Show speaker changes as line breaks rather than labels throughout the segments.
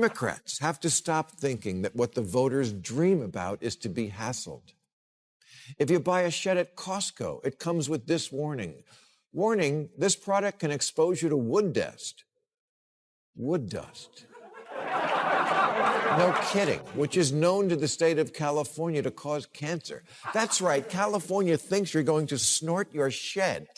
Democrats have to stop thinking that what the voters dream about is to be hassled. If you buy a shed at Costco, it comes with this warning. Warning, this product can expose you to wood dust. Wood dust. No kidding, which is known to the state of California to cause cancer. That's right, California thinks you're going to snort your shed.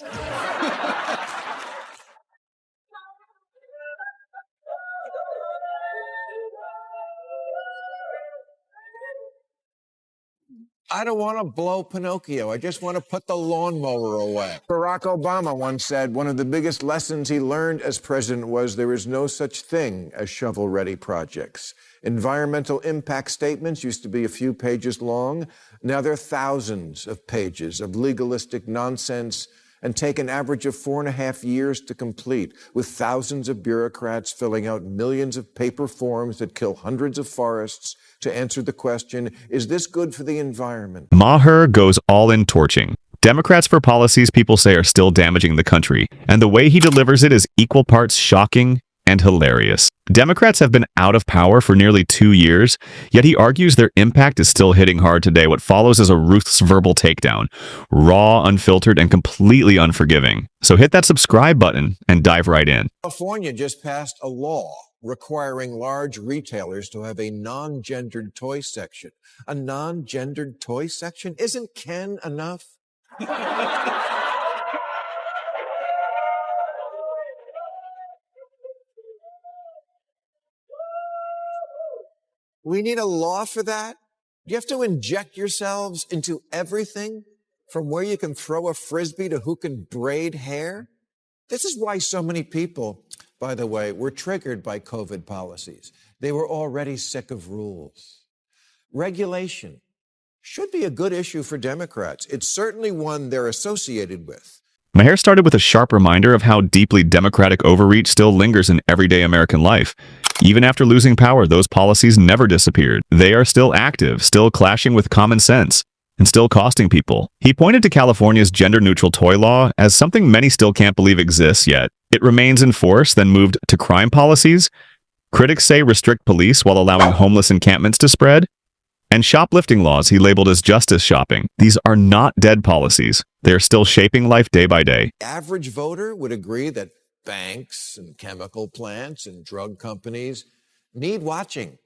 I don't want to blow Pinocchio. I just want to put the lawnmower away. Barack Obama once said one of the biggest lessons he learned as president was there is no such thing as shovel-ready projects. Environmental impact statements used to be a few pages long. Now they're thousands of pages of legalistic nonsense and take an average of 4.5 years to complete, with thousands of bureaucrats filling out millions of paper forms that kill hundreds of forests to answer the question, is this good for the environment?
Maher goes all in torching Democrats for policies people say are still damaging the country, and the way he delivers it is equal parts shocking and hilarious. Democrats have been out of power for nearly 2 years, yet he argues their impact is still hitting hard today. What follows is a ruthless verbal takedown, raw, unfiltered, and completely unforgiving. So hit that subscribe button and dive right in.
California just passed a law requiring large retailers to have a non-gendered toy section. A non-gendered toy section? Isn't Ken enough? We need a law for that? You have to inject yourselves into everything, from where you can throw a frisbee to who can braid hair? This is why so many people, by the way, were triggered by COVID policies. They were already sick of rules. Regulation should be a good issue for Democrats. It's certainly one they're associated with.
Maher started with a sharp reminder of how deeply Democratic overreach still lingers in everyday American life. Even after losing power, those policies never disappeared. They are still active, still clashing with common sense, and still costing people. He pointed to California's gender-neutral toy law as something many still can't believe exists yet. It remains in force, then moved to crime policies. Critics say restrict police while allowing homeless encampments to spread. And shoplifting laws he labeled as justice shopping. These are not dead policies. They are still shaping life day by day.
The average voter would agree that banks and chemical plants and drug companies need watching.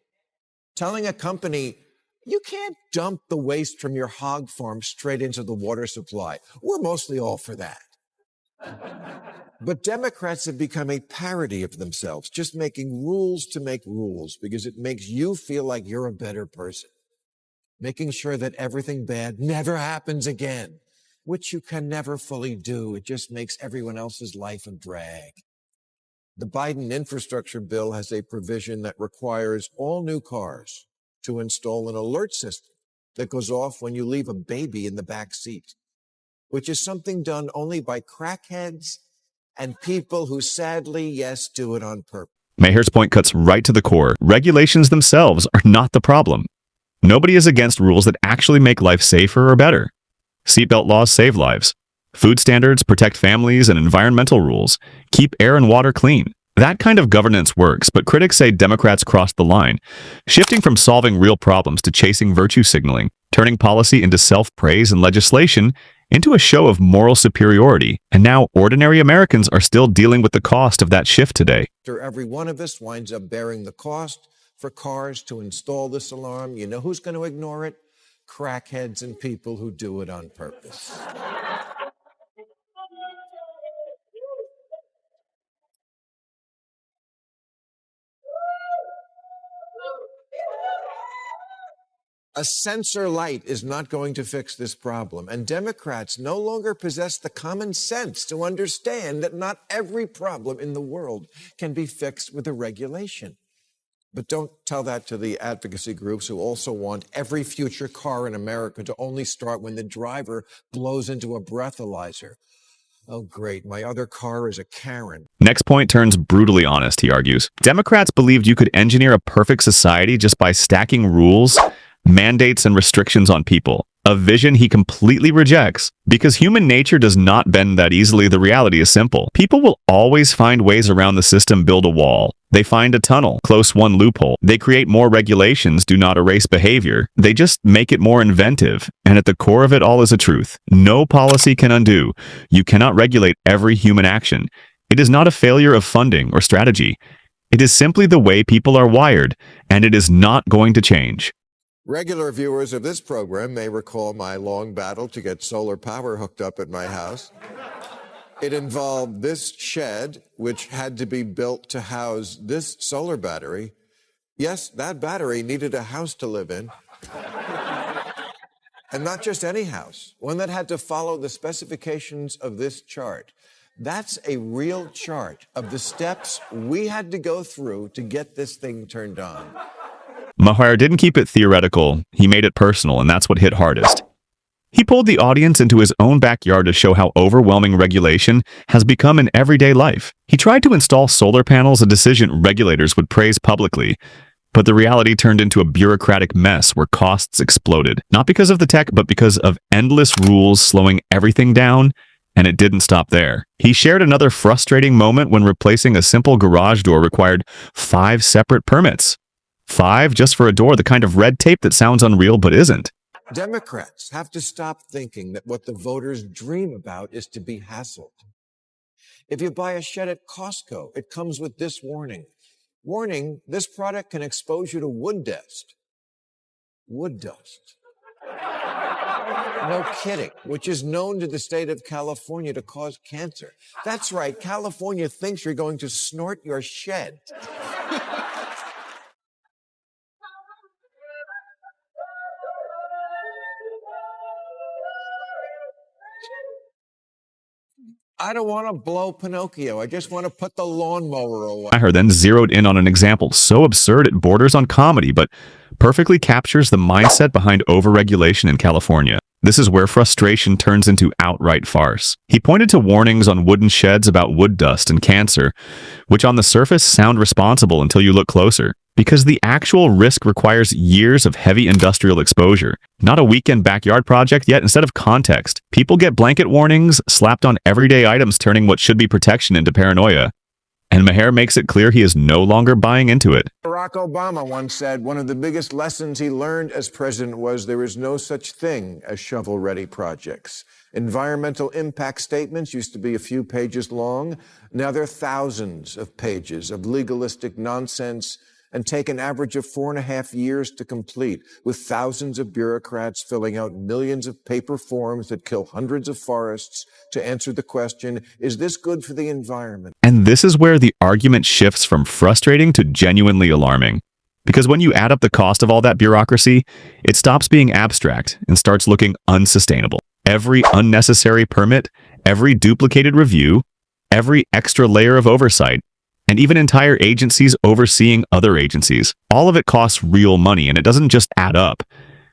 Telling a company, you can't dump the waste from your hog farm straight into the water supply. We're mostly all for that. But Democrats have become a parody of themselves, just making rules to make rules because it makes you feel like you're a better person. Making sure that everything bad never happens again, which you can never fully do. It just makes everyone else's life a drag. The Biden infrastructure bill has a provision that requires all new cars to install an alert system that goes off when you leave a baby in the back seat, which is something done only by crackheads and people who sadly, yes, do it on purpose.
Maher's point cuts right to the core. Regulations themselves are not the problem. Nobody is against rules that actually make life safer or better. Seatbelt laws save lives. Food standards protect families, and environmental rules keep air and water clean. That kind of governance works, but critics say Democrats crossed the line, shifting from solving real problems to chasing virtue signaling, turning policy into self-praise and legislation into a show of moral superiority. And now ordinary Americans are still dealing with the cost of that shift today.
Every one of us winds up bearing the cost for cars to install this alarm. You know who's going to ignore it? Crackheads and people who do it on purpose. A sensor light is not going to fix this problem, and Democrats no longer possess the common sense to understand that not every problem in the world can be fixed with a regulation. But don't tell that to the advocacy groups who also want every future car in America to only start when the driver blows into a breathalyzer. Oh, great. My other car is a Karen.
Next point turns brutally honest, he argues. Democrats believed you could engineer a perfect society just by stacking rules, mandates, and restrictions on people. A vision he completely rejects. Because human nature does not bend that easily, the reality is simple. People will always find ways around the system, build a wall. They find a tunnel, close one loophole. They create more regulations, do not erase behavior. They just make it more inventive. And at the core of it all is a truth. No policy can undo. You cannot regulate every human action. It is not a failure of funding or strategy. It is simply the way people are wired, and it is not going to change.
Regular viewers of this program may recall my long battle to get solar power hooked up at my house. It involved this shed, which had to be built to house this solar battery. Yes, that battery needed a house to live in. And not just any house, one that had to follow the specifications of this chart. That's a real chart of the steps we had to go through to get this thing turned on.
Maher didn't keep it theoretical, he made it personal, and that's what hit hardest. He pulled the audience into his own backyard to show how overwhelming regulation has become in everyday life. He tried to install solar panels, a decision regulators would praise publicly, but the reality turned into a bureaucratic mess where costs exploded, not because of the tech, but because of endless rules slowing everything down, and it didn't stop there. He shared another frustrating moment when replacing a simple garage door required 5 separate permits. 5 just for a door, the kind of red tape that sounds unreal but isn't.
Democrats have to stop thinking that what the voters dream about is to be hassled. If you buy a shed at Costco, it comes with this warning. Warning, this product can expose you to wood dust. Wood dust. No kidding, which is known to the state of California to cause cancer. That's right, California thinks you're going to snort your shed. I don't want to blow Pinocchio. I just want to put the lawnmower away.
Maher then zeroed in on an example so absurd it borders on comedy, but perfectly captures the mindset behind overregulation in California. This is where frustration turns into outright farce. He pointed to warnings on wooden sheds about wood dust and cancer, which on the surface sound responsible until you look closer, because the actual risk requires years of heavy industrial exposure, not a weekend backyard project. Yet instead of context, people get blanket warnings slapped on everyday items, turning what should be protection into paranoia. And Maher makes it clear he is no longer buying into it.
Barack Obama once said one of the biggest lessons he learned as president was there is no such thing as shovel-ready projects. Environmental impact statements used to be a few pages long. Now they're thousands of pages of legalistic nonsense and take an average of 4.5 years to complete, with thousands of bureaucrats filling out millions of paper forms that kill hundreds of forests to answer the question, is this good for the environment?
And this is where the argument shifts from frustrating to genuinely alarming. Because when you add up the cost of all that bureaucracy, it stops being abstract and starts looking unsustainable. Every unnecessary permit, every duplicated review, every extra layer of oversight, and even entire agencies overseeing other agencies. All of it costs real money, and it doesn't just add up.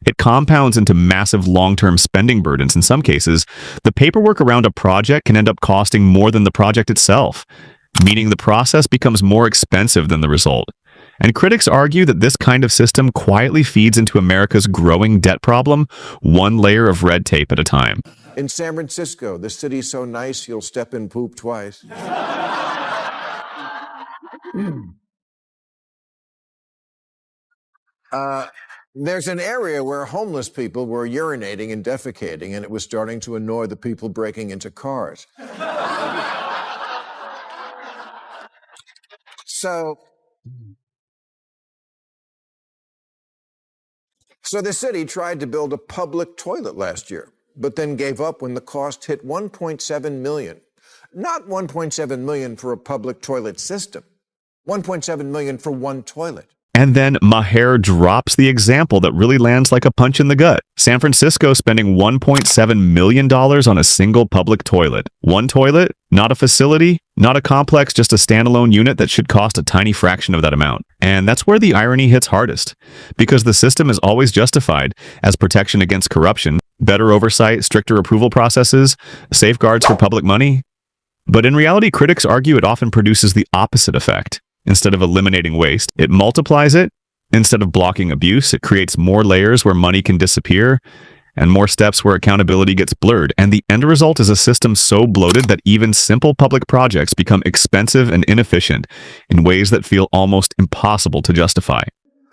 It compounds into massive long-term spending burdens. In some cases, the paperwork around a project can end up costing more than the project itself, meaning the process becomes more expensive than the result. And critics argue that this kind of system quietly feeds into America's growing debt problem, one layer of red tape at a time.
In San Francisco, the city's so nice you'll step in poop twice. There's an area where homeless people were urinating and defecating, and it was starting to annoy the people breaking into cars. So the city tried to build a public toilet last year, but then gave up when the cost hit $1.7 million. Not $1.7 million for a public toilet system, $1.7 million for one toilet.
And then Maher drops the example that really lands like a punch in the gut. San Francisco spending $1.7 million on a single public toilet. One toilet, not a facility, not a complex, just a standalone unit that should cost a tiny fraction of that amount. And that's where the irony hits hardest, because the system is always justified as protection against corruption, better oversight, stricter approval processes, safeguards for public money. But in reality, critics argue it often produces the opposite effect. Instead of eliminating waste, it multiplies it. Instead of blocking abuse, it creates more layers where money can disappear. and more steps where accountability gets blurred, and the end result is a system so bloated that even simple public projects become expensive and inefficient in ways that feel almost impossible to justify.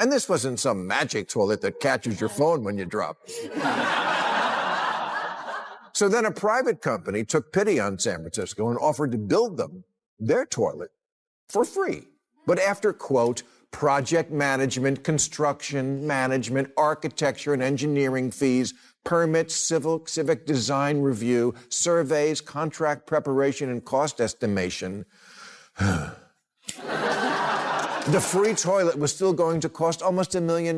And this wasn't some magic toilet that catches your phone when you drop. So then a private company took pity on San Francisco and offered to build them their toilet for free. But after, quote, project management, construction management, architecture and engineering fees, permits, civic design review, surveys, contract preparation, and cost estimation, the free toilet was still going to cost almost $1 million.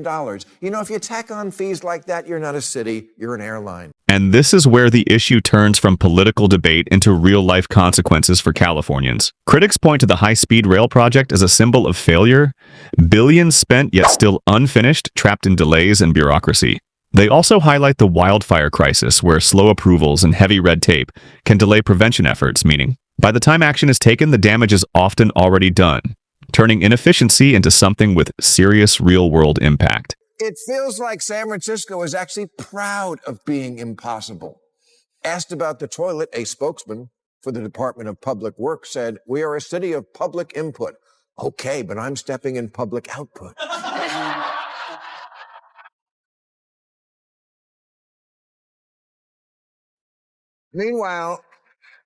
You know, if you tack on fees like that, you're not a city, you're an airline.
And this is where the issue turns from political debate into real-life consequences for Californians. Critics point to the high-speed rail project as a symbol of failure, billions spent yet still unfinished, trapped in delays and bureaucracy. They also highlight the wildfire crisis, where slow approvals and heavy red tape can delay prevention efforts, meaning by the time action is taken, the damage is often already done, turning inefficiency into something with serious real-world impact.
It feels like San Francisco is actually proud of being impossible. Asked about the toilet, a spokesman for the Department of Public Works said, "We are a city of public input." Okay, but I'm stepping in public output. Meanwhile,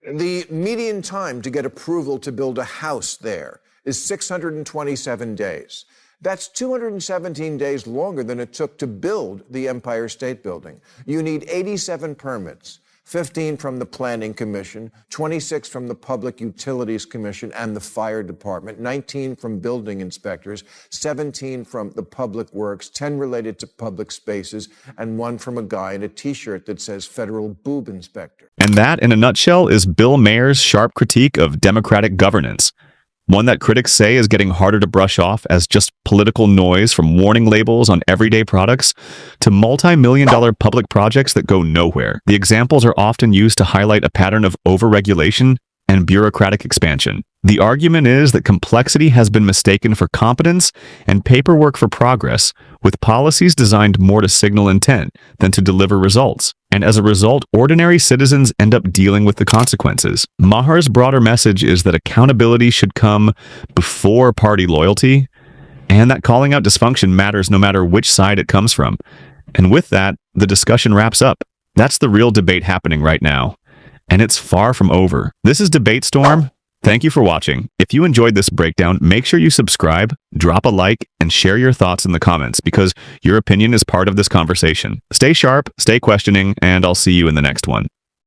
the median time to get approval to build a house there is 627 days. That's 217 days longer than it took to build the Empire State Building. You need 87 permits, 15 from the Planning Commission, 26 from the Public Utilities Commission and the Fire Department, 19 from building inspectors, 17 from the Public Works, 10 related to public spaces, and 1 from a guy in a T-shirt that says Federal Boob Inspector.
And that, in a nutshell, is Bill Maher's sharp critique of democratic governance. One that critics say is getting harder to brush off as just political noise, from warning labels on everyday products to multi-million-dollar public projects that go nowhere. The examples are often used to highlight a pattern of overregulation and bureaucratic expansion. The argument is that complexity has been mistaken for competence and paperwork for progress, with policies designed more to signal intent than to deliver results. And as a result, ordinary citizens end up dealing with the consequences. Maher's broader message is that accountability should come before party loyalty, and that calling out dysfunction matters no matter which side it comes from. And with that, the discussion wraps up. That's the real debate happening right now. And it's far from over. This is Debate Storm. Thank you for watching. If you enjoyed this breakdown, make sure you subscribe, drop a like, and share your thoughts in the comments, because your opinion is part of this conversation. Stay sharp, stay questioning, and I'll see you in the next one.